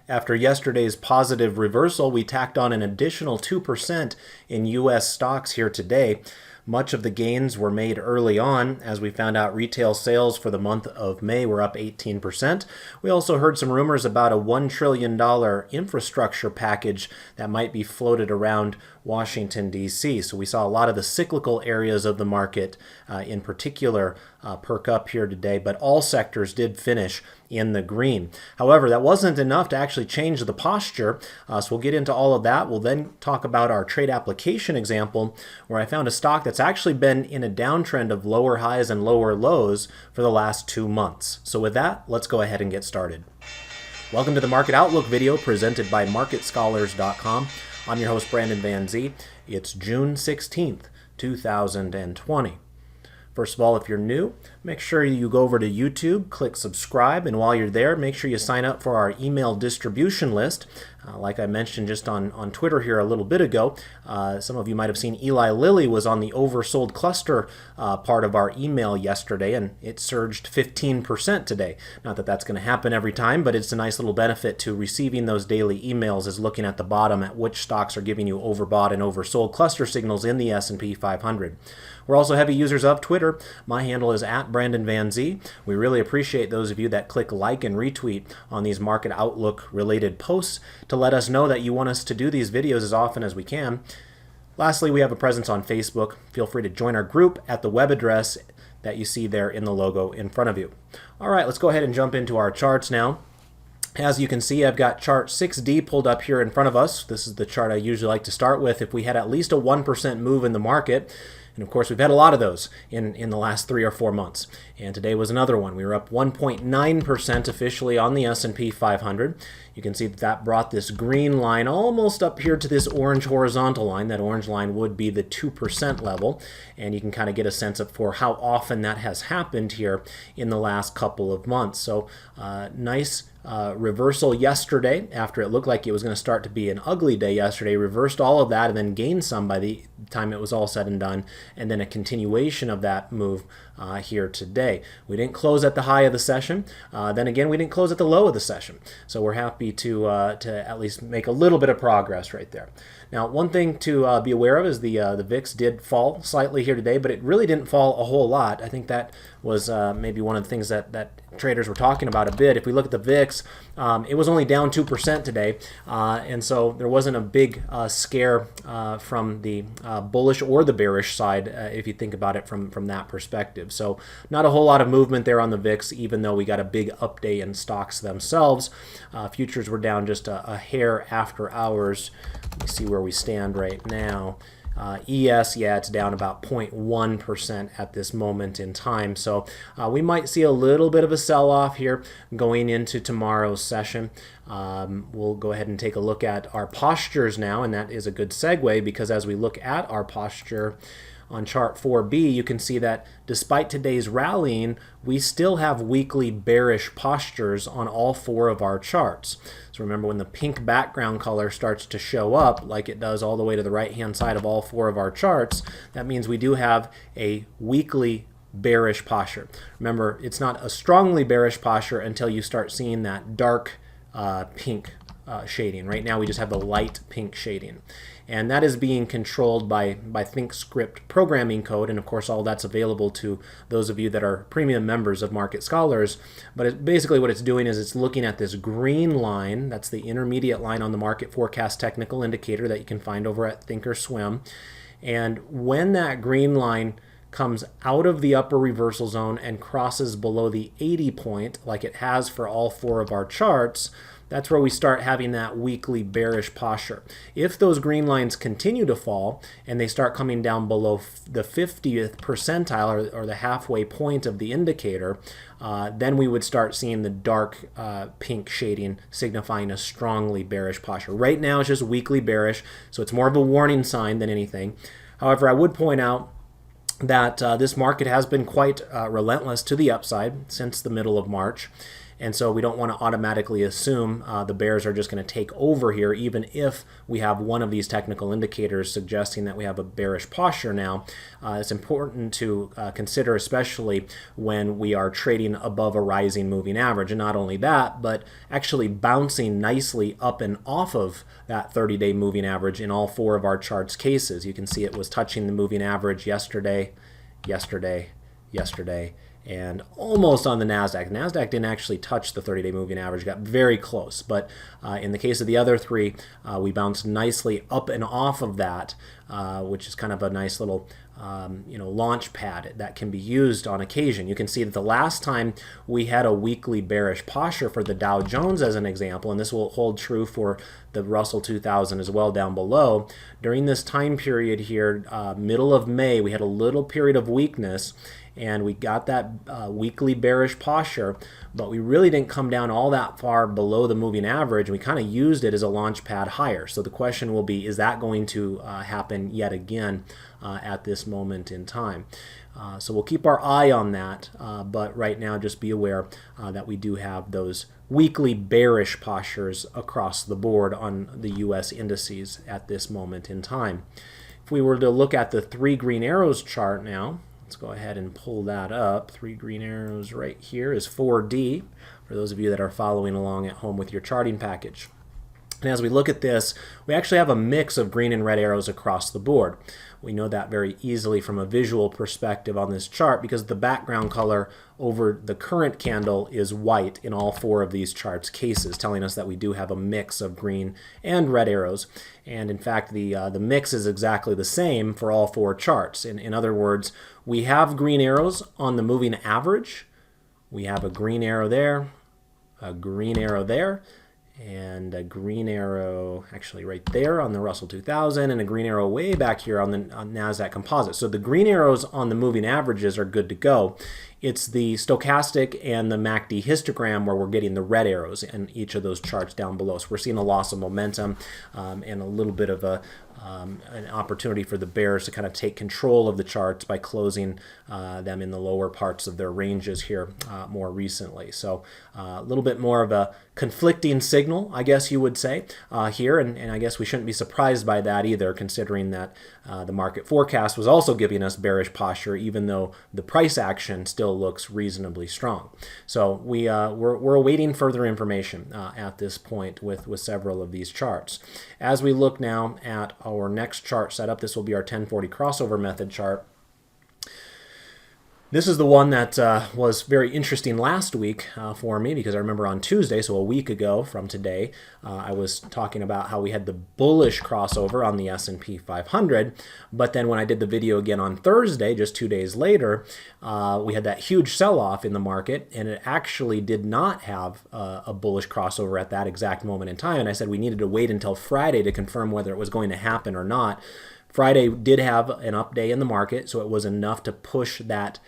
After yesterday's positive reversal, we tacked on an additional 2% in U.S. stocks here today. Much of the gains were made early on. As we found out, retail sales for the month of May were up 18%. We also heard some rumors about a $1 trillion infrastructure package that might be floated around Washington, D.C. So we saw a lot of the cyclical areas of the market in particular perk up here today, but all sectors did finish in the green. However, that wasn't enough to actually change the posture, so we'll get into all of that. We'll then talk about our trade application example, where I found a stock that's actually been in a downtrend of lower highs and lower lows for the last 2 months. So with that, let's go ahead and get started. Welcome to the Market Outlook video presented by MarketScholars.com. I'm your host, Brandon Van Zee. It's June 16th, 2020. First of all, if you're new, make sure you go over to YouTube, click subscribe, and while you're there, make sure you sign up for our email distribution list. Like I mentioned just on Twitter here a little bit ago, some of you might have seen Eli Lilly was on the oversold cluster part of our email yesterday, and it surged 15% today. Not that that's going to happen every time, but it's a nice little benefit to receiving those daily emails, is looking at the bottom at which stocks are giving you overbought and oversold cluster signals in the S&P 500. We're also heavy users of Twitter. My handle is @BrandonVanZ. We really appreciate those of you that click like and retweet on these Market Outlook related posts to let us know that you want us to do these videos as often as we can. Lastly, we have a presence on Facebook. Feel free to join our group at the web address that you see there in the logo in front of you. All right, let's go ahead and jump into our charts now. As you can see, I've got chart 6D pulled up here in front of us. This is the chart I usually like to start with if we had at least a 1% move in the market. And of course, we've had a lot of those in the last 3 or 4 months. And today was another one. We were up 1.9% officially on the S&P 500. You can see that brought this green line almost up here to this orange horizontal line. That orange line would be the 2% level. And you can kind of get a sense for how often that has happened here in the last couple of months. So nice reversal yesterday after it looked like it was going to start to be an ugly day yesterday. Reversed all of that and then gained some by the time it was all said and done. And then a continuation of that move here today. We didn't close at the high of the session. Then again, we didn't close at the low of the session. So we're happy to at least make a little bit of progress right there. Now, one thing to be aware of is the VIX did fall slightly here today, but it really didn't fall a whole lot. I think that was maybe one of the things that traders were talking about a bit. If we look at the VIX, it was only down 2% today, and so there wasn't a big scare from the bullish or the bearish side if you think about it from that perspective. So not a whole lot of movement there on the VIX, even though we got a big up day in stocks themselves. Futures were down just a hair after hours. Let me see where we stand right now. ES, yeah, it's down about 0.1% at this moment in time. So we might see a little bit of a sell-off here going into tomorrow's session. We'll go ahead and take a look at our postures now, and that is a good segue because as we look at our posture on chart 4B, you can see that despite today's rallying, we still have weekly bearish postures on all 4 of our charts. So remember, when the pink background color starts to show up, like it does all the way to the right-hand side of all 4 of our charts, that means we do have a weekly bearish posture. Remember, it's not a strongly bearish posture until you start seeing that dark pink shading. Right now, we just have the light pink shading. And that is being controlled by ThinkScript programming code, and of course all that's available to those of you that are premium members of Market Scholars. But basically what it's doing is it's looking at this green line, that's the intermediate line on the market forecast technical indicator that you can find over at Thinkorswim. And when that green line comes out of the upper reversal zone and crosses below the 80 point, like it has for all 4 of our charts, that's where we start having that weekly bearish posture. If those green lines continue to fall and they start coming down below the 50th percentile or the halfway point of the indicator, then we would start seeing the dark pink shading signifying a strongly bearish posture. Right now it's just weekly bearish, so it's more of a warning sign than anything. However, I would point out that this market has been quite relentless to the upside since the middle of March. And so we don't want to automatically assume the bears are just going to take over here, even if we have one of these technical indicators suggesting that we have a bearish posture now. It's important to consider, especially when we are trading above a rising moving average. And not only that, but actually bouncing nicely up and off of that 30-day moving average in all four of our charts cases. You can see it was touching the moving average yesterday, and almost on the NASDAQ. NASDAQ didn't actually touch the 30-day moving average, got very close. But in the case of the other three, we bounced nicely up and off of that, which is kind of a nice little launch pad that can be used on occasion. You can see that the last time we had a weekly bearish posture for the Dow Jones as an example, and this will hold true for the Russell 2000 as well down below. During this time period here, middle of May, we had a little period of weakness, and we got that weekly bearish posture, but we really didn't come down all that far below the moving average. We kind of used it as a launch pad higher. So the question will be, is that going to happen yet again at this moment in time? So we'll keep our eye on that, but right now just be aware that we do have those weekly bearish postures across the board on the US indices at this moment in time. If we were to look at the 3 green arrows chart now, let's go ahead and pull that up. 3 green arrows right here is 4D, for those of you that are following along at home with your charting package. And as we look at this, we actually have a mix of green and red arrows across the board. We know that very easily from a visual perspective on this chart because the background color over the current candle is white in all 4 of these charts cases, telling us that we do have a mix of green and red arrows. And in fact, the mix is exactly the same for all 4 charts. In other words, we have green arrows on the moving average. We have a green arrow there, a green arrow there, and a green arrow actually right there on the Russell 2000, and a green arrow way back here on the NASDAQ composite. So the green arrows on the moving averages are good to go. It's the stochastic and the MACD histogram where we're getting the red arrows in each of those charts down below. So we're seeing a loss of momentum and a little bit of an opportunity for the bears to kind of take control of the charts by closing them in the lower parts of their ranges here more recently. So a little bit more of a conflicting signal, I guess you would say, here, and I guess we shouldn't be surprised by that either, considering that the market forecast was also giving us bearish posture, even though the price action still looks reasonably strong. So we're awaiting further information at this point with several of these charts. As we look now at our next chart setup, this will be our 1040 crossover method chart. This is the one that was very interesting last week for me, because I remember on Tuesday, so a week ago from today, I was talking about how we had the bullish crossover on the S&P 500, but then when I did the video again on Thursday, just 2 days later, we had that huge sell-off in the market, and it actually did not have a bullish crossover at that exact moment in time, and I said we needed to wait until Friday to confirm whether it was going to happen or not. Friday did have an up day in the market, so it was enough to push that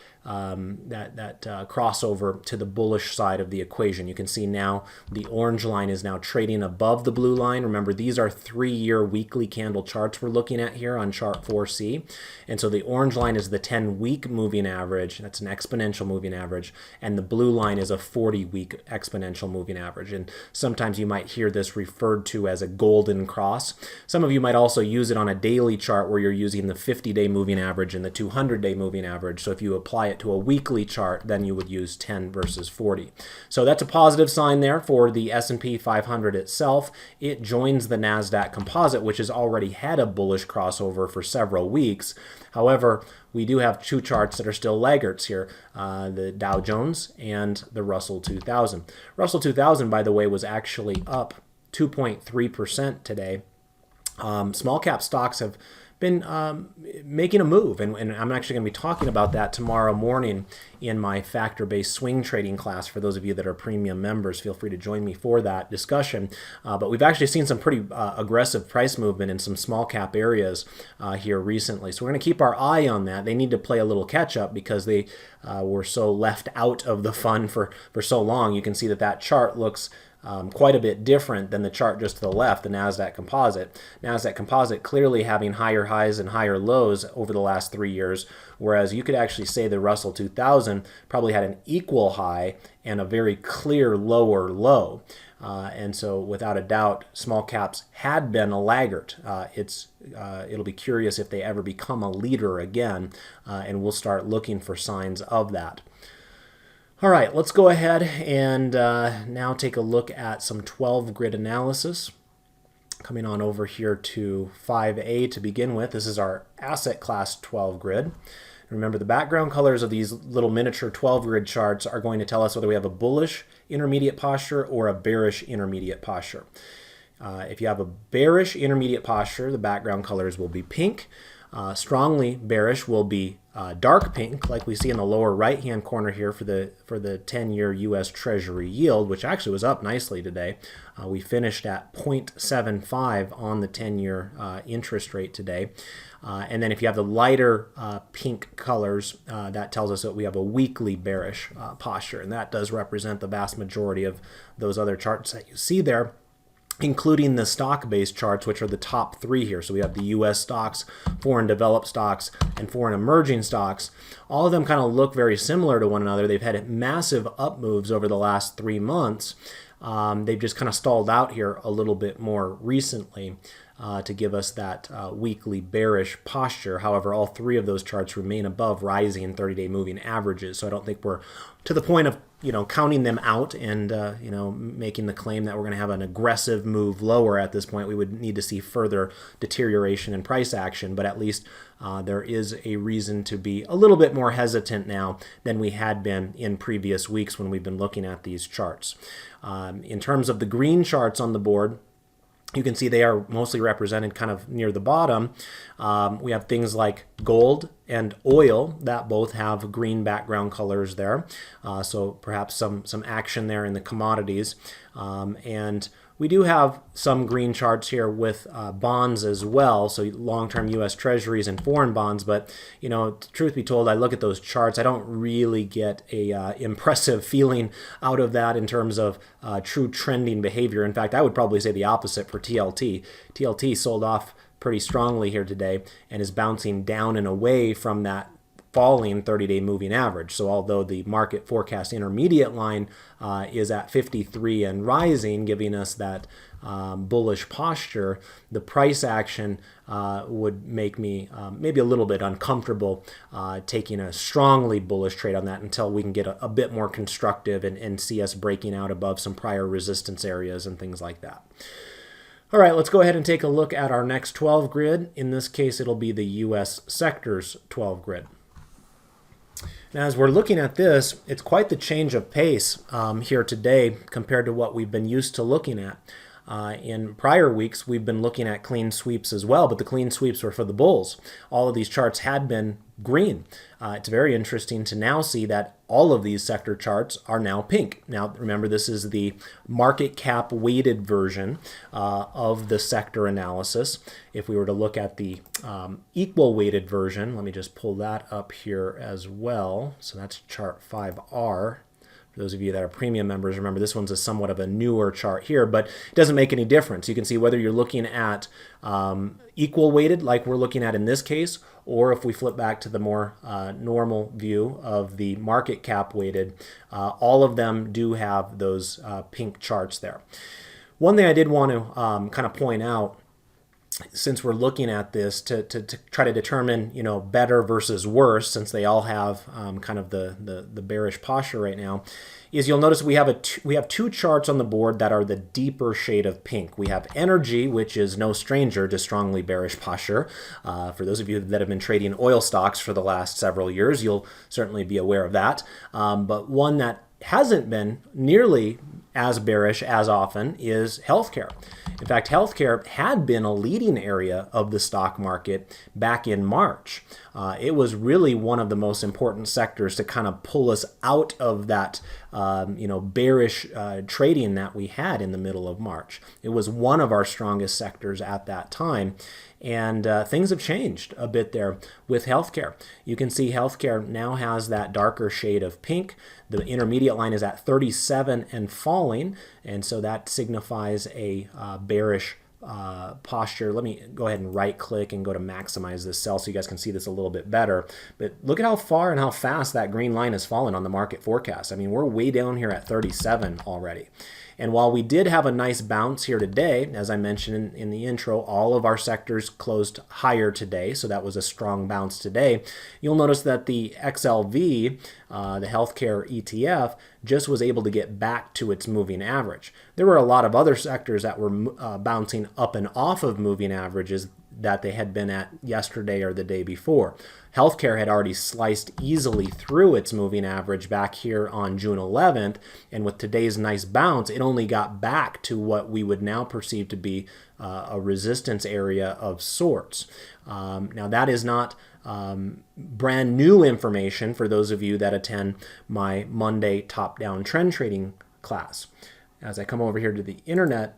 crossover to the bullish side of the equation. You can see now the orange line is now trading above the blue line. Remember, these are 3-year weekly candle charts we're looking at here on chart 4C. And so the orange line is the 10-week moving average. That's an exponential moving average. And the blue line is a 40-week exponential moving average. And sometimes you might hear this referred to as a golden cross. Some of you might also use it on a daily chart where you're using the 50-day moving average and the 200-day moving average. So if you apply it to a weekly chart, then you would use 10 versus 40. So that's a positive sign there for the S&P 500 itself. It joins the NASDAQ composite, which has already had a bullish crossover for several weeks. However, we do have 2 charts that are still laggards here, the Dow Jones and the Russell 2000. Russell 2000, by the way, was actually up 2.3% today. Small cap stocks have been making a move, and I'm actually going to be talking about that tomorrow morning in my factor-based swing trading class. For those of you that are premium members, feel free to join me for that discussion. But we've actually seen some pretty aggressive price movement in some small cap areas here recently. So we're going to keep our eye on that. They need to play a little catch up because they were so left out of the fun for so long. You can see that chart looks quite a bit different than the chart just to the left, the NASDAQ Composite. NASDAQ Composite clearly having higher highs and higher lows over the last 3 years, whereas you could actually say the Russell 2000 probably had an equal high and a very clear lower low. And so without a doubt, small caps had been a laggard. It'll be curious if they ever become a leader again, and we'll start looking for signs of that. All right, let's go ahead and now take a look at some 12 grid analysis. Coming on over here to 5A to begin with. This is our asset class 12 grid. Remember, the background colors of these little miniature 12 grid charts are going to tell us whether we have a bullish intermediate posture or a bearish intermediate posture. If you have a bearish intermediate posture, the background colors will be pink. Strongly bearish will be dark pink, like we see in the lower right-hand corner here for the 10-year U.S. Treasury yield, which actually was up nicely today. We finished at 0.75 on the 10-year interest rate today. And then if you have the lighter pink colors, that tells us that we have a weakly bearish posture, and that does represent the vast majority of those other charts that you see there, including the stock-based charts, which are the top 3 here. So we have the U.S. stocks, foreign developed stocks, and foreign emerging stocks. All of them kind of look very similar to one another. They've had massive up moves over the last 3 months. They've just kind of stalled out here a little bit more recently to give us that weekly bearish posture. However, all 3 of those charts remain above rising 30-day moving averages. So I don't think we're to the point of counting them out and making the claim that we're going to have an aggressive move lower at this point. We would need to see further deterioration in price action, but at least there is a reason to be a little bit more hesitant now than we had been in previous weeks when we've been looking at these charts. In terms of the green charts on the board, you can see they are mostly represented kind of near the bottom. We have things like gold and oil that both have green background colors there. So perhaps some action there in the commodities. And we do have some green charts here with bonds as well, so long-term U.S. Treasuries and foreign bonds. But truth be told, I look at those charts, I don't really get a impressive feeling out of that in terms of true trending behavior. In fact, I would probably say the opposite for TLT. TLT sold off pretty strongly here today and is bouncing down and away from that falling 30-day moving average. So although the market forecast intermediate line is at 53 and rising, giving us that bullish posture, the price action would make me maybe a little bit uncomfortable taking a strongly bullish trade on that until we can get a bit more constructive and see us breaking out above some prior resistance areas and things like that. All right, let's go ahead and take a look at our next 12 grid. In this case, it'll be the U.S. sectors 12 grid. Now, as we're looking at this, it's quite the change of pace here today compared to what we've been used to looking at. In prior weeks, we've been looking at clean sweeps as well, but the clean sweeps were for the bulls. All of these charts had been green. It's very interesting to now see that all of these sector charts are now pink. Now, remember, this is the market cap weighted version of the sector analysis. If we were to look at the equal weighted version, let me just pull that up here as well. So that's chart 5R. For those of you that are premium members, remember this one's somewhat of a newer chart here, but it doesn't make any difference. You can see whether you're looking at equal weighted like we're looking at in this case, or if we flip back to the more normal view of the market cap weighted, all of them do have those pink charts there. One thing I did want to kind of point out, since we're looking at this to try to determine, better versus worse, since they all have kind of the bearish posture right now, is you'll notice we have two charts on the board that are the deeper shade of pink. We have energy, which is no stranger to strongly bearish posture. For those of you that have been trading oil stocks for the last several years, you'll certainly be aware of that. But one that hasn't been nearly as bearish as often is healthcare. In fact, healthcare had been a leading area of the stock market back in March. It was really one of the most important sectors to kind of pull us out of that bearish trading that we had in the middle of March. It was one of our strongest sectors at that time. And things have changed a bit there with healthcare. You can see healthcare now has that darker shade of pink. The intermediate line is at 37 and falling. falling, and so that signifies a bearish posture. Let me go ahead and right click and go to maximize this cell so you guys can see this a little bit better. But look at how far and how fast that green line has fallen on the market forecast. I mean, we're way down here at 37 already. And while we did have a nice bounce here today, as I mentioned in the intro, all of our sectors closed higher today, so that was a strong bounce today. You'll notice that the XLV, the healthcare ETF, just was able to get back to its moving average. There were a lot of other sectors that were bouncing up and off of moving averages that they had been at yesterday or the day before. Healthcare had already sliced easily through its moving average back here on June 11th, and with today's nice bounce, it only got back to what we would now perceive to be a resistance area of sorts. Now that is not brand new information for those of you that attend my Monday top-down trend trading class. As I come over here to the internet,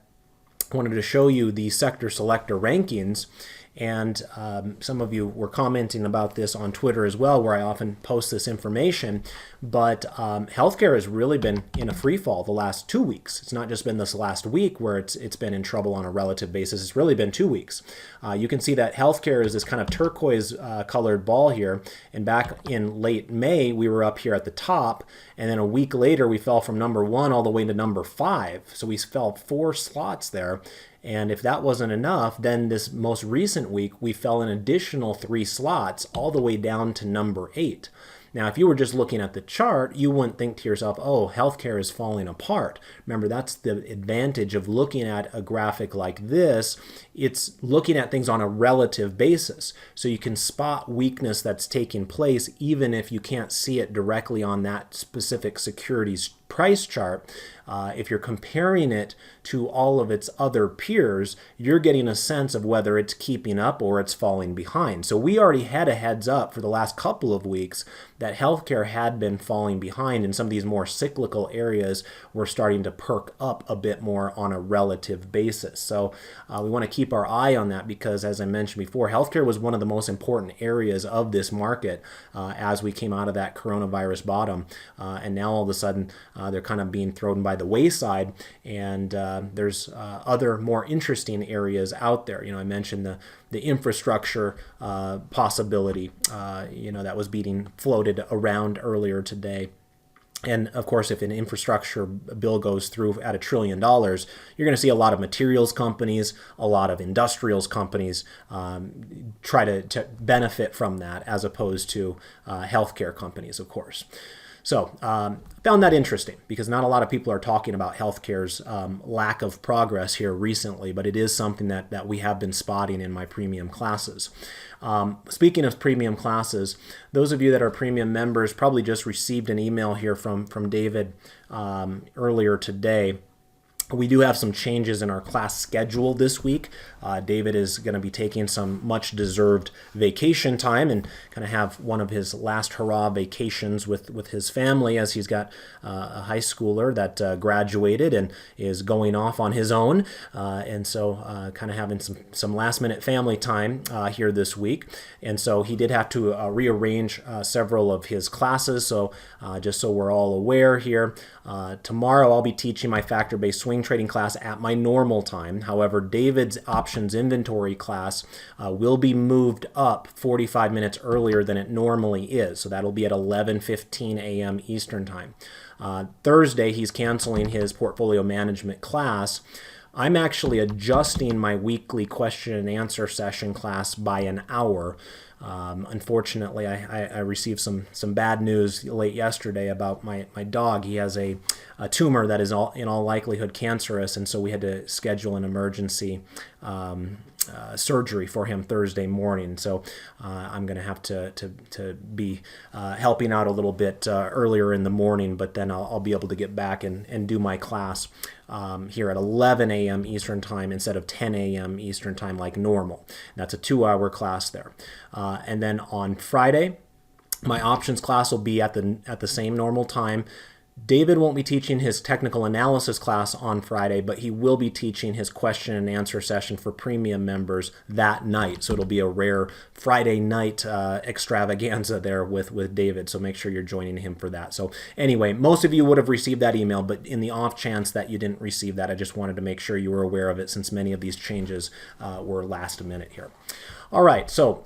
I wanted to show you the sector selector rankings, and some of you were commenting about this on Twitter as well, where I often post this information. But healthcare has really been in a free fall the last 2 weeks. It's not just been this last week where it's been in trouble on a relative basis. It's really been 2 weeks. You can see that healthcare is this kind of turquoise colored ball here, and back in late May we were up here at the top, and then a week later we fell from number 1 all the way to number 5. So we fell 4 slots there. And if that wasn't enough, then this most recent week, we fell an additional 3 slots all the way down to number 8. Now, if you were just looking at the chart, you wouldn't think to yourself, oh, healthcare is falling apart. Remember, that's the advantage of looking at a graphic like this. It's looking at things on a relative basis. So you can spot weakness that's taking place even if you can't see it directly on that specific security's price chart. If you're comparing it to all of its other peers, you're getting a sense of whether it's keeping up or it's falling behind. So we already had a heads up for the last couple of weeks that healthcare had been falling behind, and some of these more cyclical areas were starting to perk up a bit more on a relative basis. So we want to keep our eye on that because, as I mentioned before, healthcare was one of the most important areas of this market as we came out of that coronavirus bottom. And now all of a sudden they're kind of being thrown by the wayside, and there's other more interesting areas out there. You know, I mentioned the infrastructure possibility, that was being floated around earlier today. And of course, if an infrastructure bill goes through at $1 trillion, you're going to see a lot of materials companies, a lot of industrials companies try to benefit from that, as opposed to healthcare companies, of course. So found that interesting because not a lot of people are talking about healthcare's lack of progress here recently, but it is something that we have been spotting in my premium classes. Speaking of premium classes, those of you that are premium members probably just received an email here from David earlier today. We do have some changes in our class schedule this week. David is going to be taking some much-deserved vacation time and kind of have one of his last hurrah vacations with his family, as he's got a high schooler that graduated and is going off on his own. And so kind of having some last-minute family time here this week. And so he did have to rearrange several of his classes. So just so we're all aware here, tomorrow I'll be teaching my factor-based swing trading class at my normal time. However, David's options inventory class will be moved up 45 minutes earlier than it normally is. So that'll be at 11:15 a.m. Eastern time. Thursday, he's canceling his portfolio management class. I'm actually adjusting my weekly question and answer session class by an hour. Unfortunately, I received some bad news late yesterday about my dog. He has a tumor that is in all likelihood cancerous, and so we had to schedule an emergency surgery for him Thursday morning. So I'm going to have to be helping out a little bit earlier in the morning, but then I'll be able to get back and do my class here at 11 a.m. Eastern time instead of 10 a.m. Eastern time like normal. That's a 2-hour class there. And then on Friday, my options class will be at the same normal time. David won't be teaching his technical analysis class on Friday, but he will be teaching his question and answer session for premium members that night. So it'll be a rare Friday night extravaganza there with David. So make sure you're joining him for that. So anyway, most of you would have received that email, but in the off chance that you didn't receive that, I just wanted to make sure you were aware of it since many of these changes were last minute here. All right, so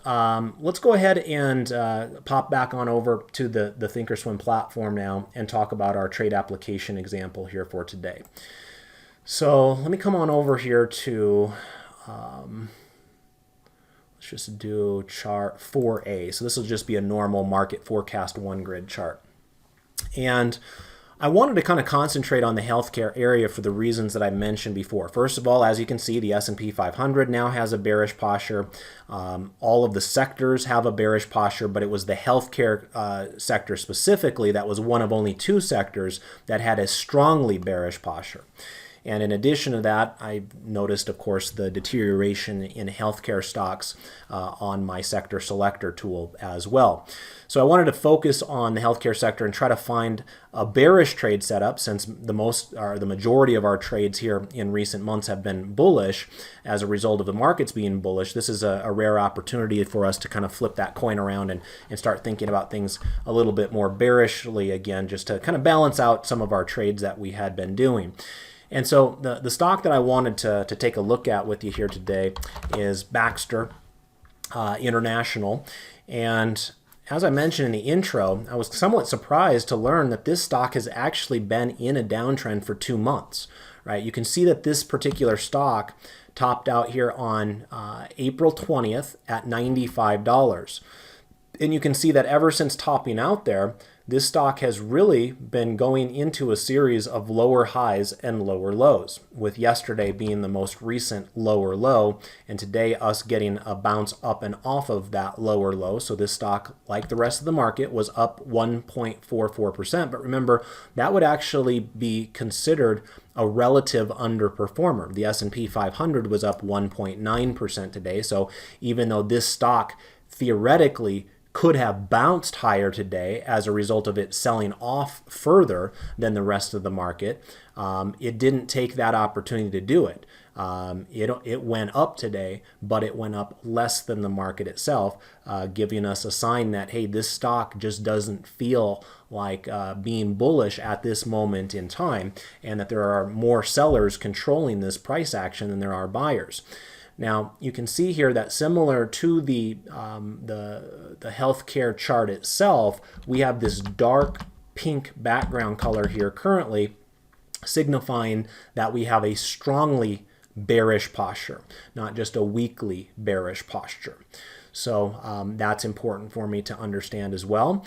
let's go ahead and pop back on over to the Thinkorswim platform now and talk about our trade application example here for today. So let me come on over here to, let's just do chart 4A. So this will just be a normal market forecast one grid chart. And I wanted to kind of concentrate on the healthcare area for the reasons that I mentioned before. First of all, as you can see, the S&P 500 now has a bearish posture. All of the sectors have a bearish posture, but it was the healthcare sector specifically that was one of only two sectors that had a strongly bearish posture. And in addition to that, I noticed, of course, the deterioration in healthcare stocks on my sector selector tool as well. So I wanted to focus on the healthcare sector and try to find a bearish trade setup, since the majority of our trades here in recent months have been bullish as a result of the markets being bullish. This is a rare opportunity for us to kind of flip that coin around and start thinking about things a little bit more bearishly again, just to kind of balance out some of our trades that we had been doing. And so the stock that I wanted to take a look at with you here today is Baxter International. And as I mentioned in the intro, I was somewhat surprised to learn that this stock has actually been in a downtrend for 2 months, right? You can see that this particular stock topped out here on April 20th at $95. And you can see that ever since topping out there, this stock has really been going into a series of lower highs and lower lows, with yesterday being the most recent lower low, and today us getting a bounce up and off of that lower low. So this stock, like the rest of the market, was up 1.44%. But remember, that would actually be considered a relative underperformer. The S&P 500 was up 1.9% today. So even though this stock theoretically could have bounced higher today as a result of it selling off further than the rest of the market, it didn't take that opportunity to do it. It went up today, but it went up less than the market itself, giving us a sign that, hey, this stock just doesn't feel like being bullish at this moment in time, and that there are more sellers controlling this price action than there are buyers. Now, you can see here that similar to the healthcare chart itself, we have this dark pink background color here currently, signifying that we have a strongly bearish posture, not just a weakly bearish posture. So that's important for me to understand as well.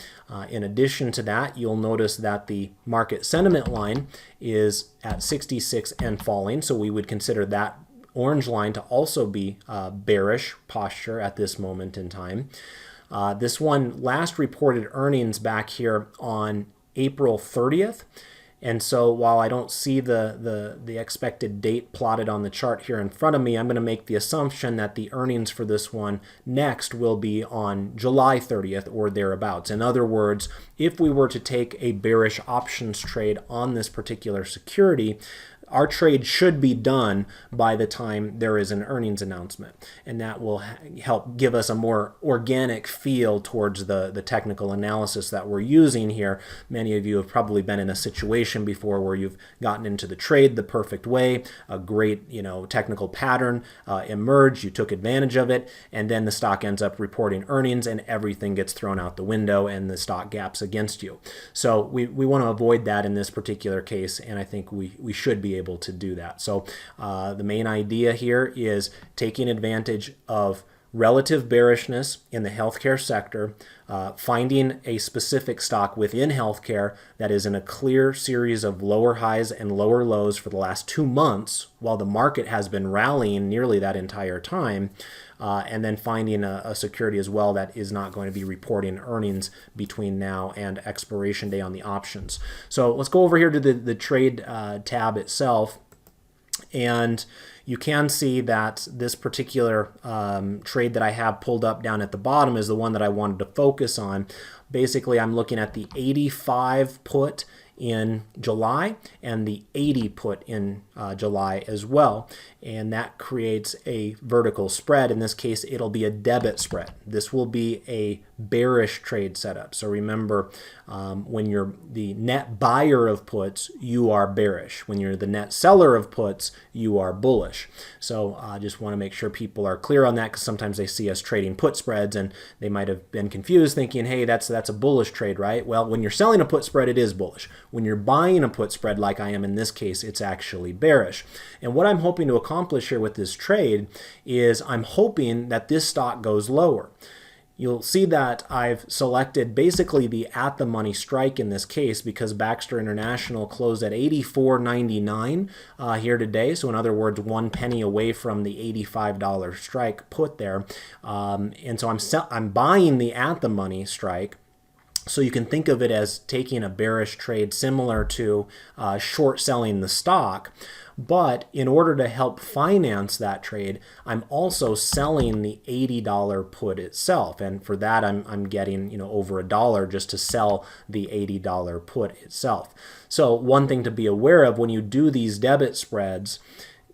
In addition to that, you'll notice that the market sentiment line is at 66 and falling, so we would consider that orange line to also be bearish posture at this moment in time. This one last reported earnings back here on April 30th. And so while I don't see the expected date plotted on the chart here in front of me, I'm going to make the assumption that the earnings for this one next will be on July 30th or thereabouts. In other words, if we were to take a bearish options trade on this particular security, our trade should be done by the time there is an earnings announcement, and that will help give us a more organic feel towards the technical analysis that we're using here. Many of you have probably been in a situation before where you've gotten into the trade the perfect way, a great technical pattern emerged, you took advantage of it, and then the stock ends up reporting earnings and everything gets thrown out the window and the stock gaps against you. So we want to avoid that in this particular case, and I think we should be able to do that. So the main idea here is taking advantage of relative bearishness in the healthcare sector, finding a specific stock within healthcare that is in a clear series of lower highs and lower lows for the last 2 months, while the market has been rallying nearly that entire time, and then finding a security as well that is not going to be reporting earnings between now and expiration day on the options. So let's go over here to the trade tab itself. And you can see that this particular trade that I have pulled up down at the bottom is the one that I wanted to focus on. Basically, I'm looking at the 85 put in July and the 80 put in July as well. And that creates a vertical spread. In this case, it'll be a debit spread. This will be a bearish trade setup. So remember, when you're the net buyer of puts, you are bearish. When you're the net seller of puts, you are bullish. So I just want to make sure people are clear on that, because sometimes they see us trading put spreads and they might have been confused thinking, hey, that's a bullish trade, right? Well, when you're selling a put spread, it is bullish. When you're buying a put spread, like I am in this case, it's actually bearish. And what I'm hoping to accomplish here with this trade is I'm hoping that this stock goes lower. You'll see that I've selected basically the at-the-money strike in this case, because Baxter International closed at $84.99 here today. So in other words, 1 penny away from the $85 strike put there. And so I'm buying the at-the-money strike. So you can think of it as taking a bearish trade similar to short selling the stock. But in order to help finance that trade, I'm also selling the $80 put itself. And for that, I'm getting over $1 just to sell the $80 put itself. So one thing to be aware of when you do these debit spreads,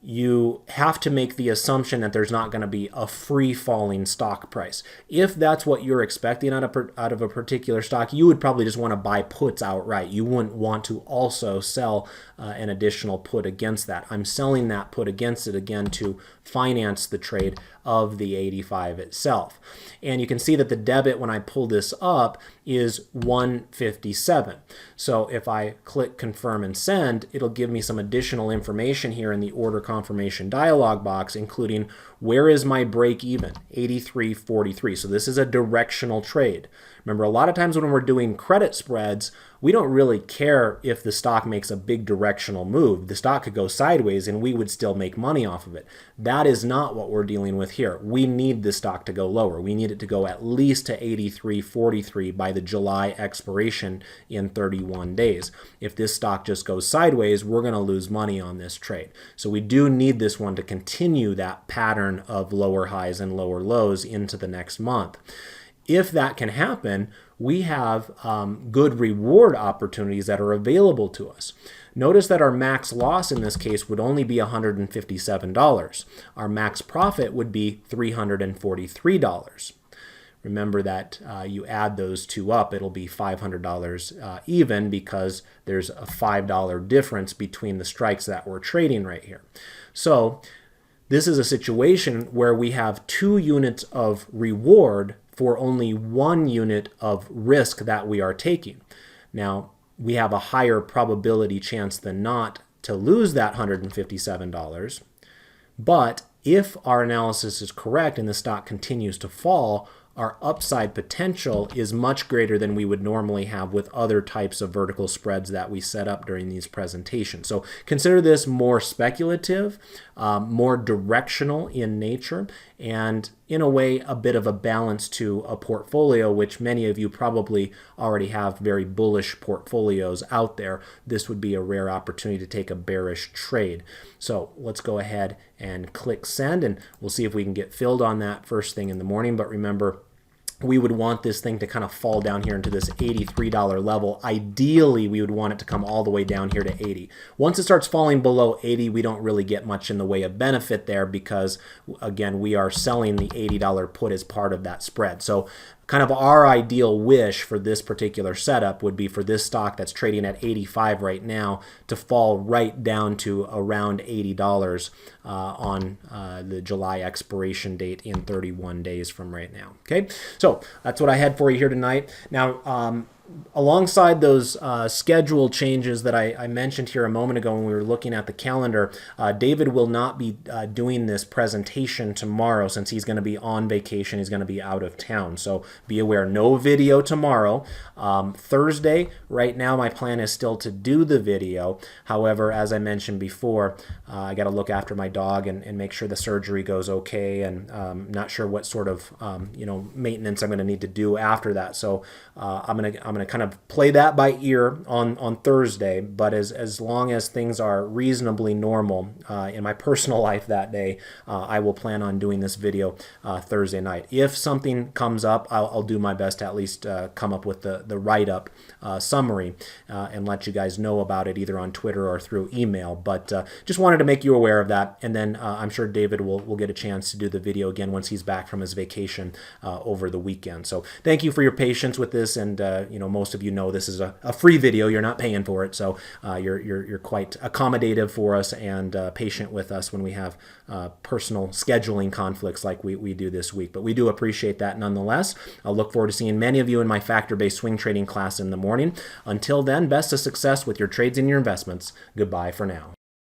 you have to make the assumption that there's not going to be a free falling stock price. If that's what you're expecting out of a particular stock, you would probably just want to buy puts outright. You wouldn't want to also sell an additional put against that. I'm selling that put against it again to finance the trade of the 85 itself. And you can see that the debit when I pull this up is 157. So if I click confirm and send, it'll give me some additional information here in the order confirmation dialog box, including where is my break even, 83.43. So this is a directional trade. Remember, a lot of times when we're doing credit spreads, we don't really care if the stock makes a big directional move. The stock could go sideways and we would still make money off of it. That is not what we're dealing with here. We need the stock to go lower. We need it to go at least to 83.43 by the July expiration in 31 days. If this stock just goes sideways, we're going to lose money on this trade. So we do need this one to continue that pattern of lower highs and lower lows into the next month. If that can happen, we have good reward opportunities that are available to us. Notice that our max loss in this case would only be $157. Our max profit would be $343. Remember that you add those two up, it'll be $500 even, because there's a $5 difference between the strikes that we're trading right here. So this is a situation where we have 2 units of reward for only 1 unit of risk that we are taking. Now, we have a higher probability chance than not to lose that $157, but if our analysis is correct and the stock continues to fall, our upside potential is much greater than we would normally have with other types of vertical spreads that we set up during these presentations. So consider this more speculative, more directional in nature, and in a way a bit of a balance to a portfolio, which many of you probably already have very bullish portfolios out there. This would be a rare opportunity to take a bearish trade. So let's go ahead and click send, and we'll see if we can get filled on that first thing in the morning. But remember, we would want this thing to kind of fall down here into this $83 level. Ideally, we would want it to come all the way down here to 80. Once it starts falling below 80, we don't really get much in the way of benefit there, because, again, we are selling the $80 put as part of that spread. So kind of our ideal wish for this particular setup would be for this stock that's trading at 85 right now to fall right down to around $80 on the July expiration date in 31 days from right now. Okay, so that's what I had for you here tonight. Now, alongside those schedule changes that I mentioned here a moment ago when we were looking at the calendar, David will not be doing this presentation tomorrow since he's going to be on vacation. He's going to be out of town. So be aware, no video tomorrow. Thursday, right now, my plan is still to do the video. However, as I mentioned before, I got to look after my dog and make sure the surgery goes okay, and not sure what sort of maintenance I'm going to need to do after that. So I'm I'm going to kind of play that by ear on Thursday, but as long as things are reasonably normal in my personal life that day, I will plan on doing this video Thursday night. If something comes up, I'll do my best to at least come up with the write-up summary and let you guys know about it either on Twitter or through email. But just wanted to make you aware of that, and then I'm sure David will get a chance to do the video again once he's back from his vacation over the weekend. So thank you for your patience with this, and most of you know this is a free video. You're not paying for it, so you're quite accommodative for us and patient with us when we have personal scheduling conflicts like we do this week. But we do appreciate that nonetheless. I'll look forward to seeing many of you in my factor-based swing trading class in the morning. Until then, best of success with your trades and your investments. Goodbye for now.